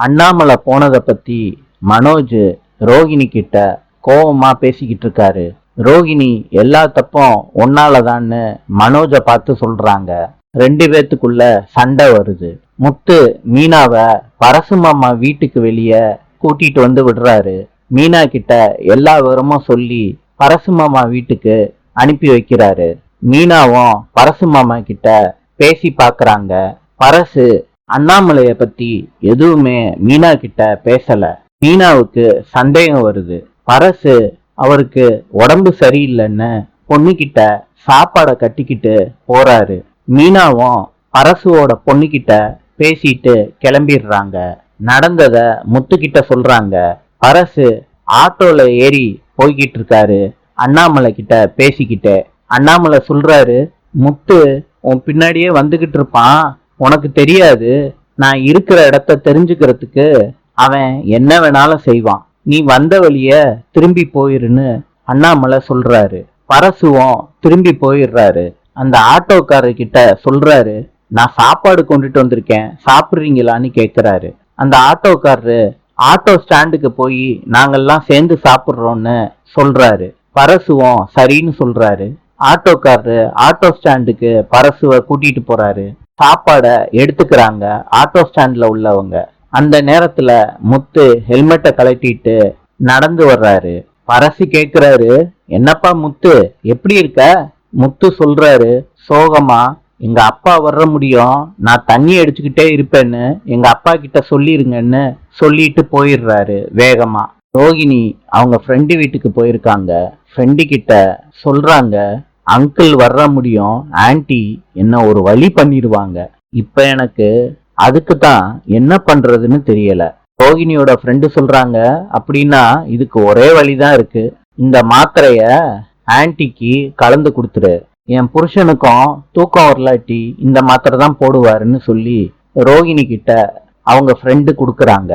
அண்ணாமலை போனதை பத்தி மனோஜ் ரோகிணி கிட்ட கோவமா பேசிக்கிட்டு இருக்காரு. ரோகிணி எல்லா தப்பும் ஒன்னாலதான்னு மனோஜை பார்த்து சொல்றாங்க. ரெண்டு பேத்துக்குள்ள சண்டை வருது. முத்து மீனாவை பரசு மாமா வீட்டுக்கு வெளியே கூட்டிட்டு வந்து விடுறாரு. மீனா கிட்ட எல்லா விவரமும் சொல்லி பரசு மாமா வீட்டுக்கு அனுப்பி வைக்கிறாரு. மீனாவும் பரசு மாமா கிட்ட பேசி பாக்குறாங்க. பரசு அண்ணாமலைய பத்தி எதுவுமே மீனா கிட்ட பேசல. மீனாவுக்கு சந்தேகம் வருது. பரசு அவருக்கு உடம்பு சரியில்லைன்னு பொண்ணுகிட்ட சாப்பாடை கட்டிக்கிட்டு போறாரு. மீனாவும் பரசுவோட பொண்ணுகிட்ட பேசிட்டு கிளம்பிடுறாங்க. நடந்தத முத்துக்கிட்ட சொல்றாங்க. பரசு ஆட்டோல ஏறி போய்கிட்டு இருக்காரு அண்ணாமலை கிட்ட பேசிக்கிட்டு. அண்ணாமலை சொல்றாரு, முத்து உன் பின்னாடியே வந்துகிட்டு இருப்பான், உனக்கு தெரியாது. நான் இருக்கிற இடத்த தெரிஞ்சுக்கிறதுக்கு அவன் என்ன வேணாலும் செய்வான், நீ வந்த வழிய திரும்பி போயிருன்னு அண்ணாமலை சொல்றாரு. பரசுவும் திரும்பி போயிடுறாரு. அந்த ஆட்டோக்காரர்கிட்ட சொல்றாரு, நான் சாப்பாடு கொண்டுட்டு வந்திருக்கேன், சாப்பிட்றீங்களான்னு கேட்கிறாரு. அந்த ஆட்டோக்காரரு ஆட்டோ ஸ்டாண்டுக்கு போய் நாங்கெல்லாம் சேர்ந்து சாப்பிட்றோன்னு சொல்றாரு. பரசுவும் சரின்னு சொல்றாரு. ஆட்டோக்காரரு ஆட்டோ ஸ்டாண்டுக்கு பரசுவை கூட்டிட்டு போறாரு. சாப்பாடை எடுத்துக்கிறாங்க ஆட்டோ ஸ்டாண்ட்ல உள்ளவங்க. அந்த நேரத்துல முத்து ஹெல்மெட்டை கழட்டிட்டு நடந்து வர்றாரு. பரசு கேக்குறாரு, என்னப்பா முத்து எப்படி இருக்க? முத்து சொல்றாரு சோகமா, எங்க அப்பா வர்ற முடியும், நான் தண்ணி அடிச்சுக்கிட்டே இருப்பேன்னு எங்க அப்பா கிட்ட சொல்லிருங்கன்னு சொல்லிட்டு போயிடுறாரு வேகமா. ரோகிணி அவங்க ஃப்ரெண்டு வீட்டுக்கு போயிருக்காங்க. ஃப்ரெண்டு கிட்ட சொல்றாங்க, அங்கிள் வர்ற முடியும், ஆன்டி என்ன ஒரு வழி பண்ணிடுவாங்க, இப்ப எனக்கு அதுக்கு தான் என்ன பண்றதுன்னு தெரியல. ரோகிணியோட ஃப்ரெண்டு சொல்றாங்க, அப்படின்னா இதுக்கு ஒரே வழிதான் இருக்கு, இந்த மாத்திரைய ஆன்டிக்கு கலந்து கொடுத்துரு, என் புருஷனுக்கும் தூக்கம் வரலாட்டி இந்த மாத்திரை தான் போடுவாருன்னு சொல்லி ரோகிணி கிட்ட அவங்க ஃப்ரெண்டு கொடுக்குறாங்க.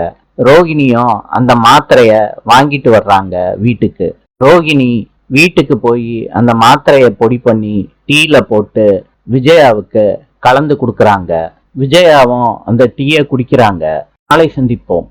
ரோகிணியும் அந்த மாத்திரைய வாங்கிட்டு வர்றாங்க வீட்டுக்கு. ரோகிணி வீட்டுக்கு போய் அந்த மாத்திரைய பொடி பண்ணி டீல போட்டு விஜயாவுக்கு கலந்து கொடுக்குறாங்க. விஜயாவும் அந்த டீயை குடிக்கிறாங்க. நாளை சந்திப்போம்.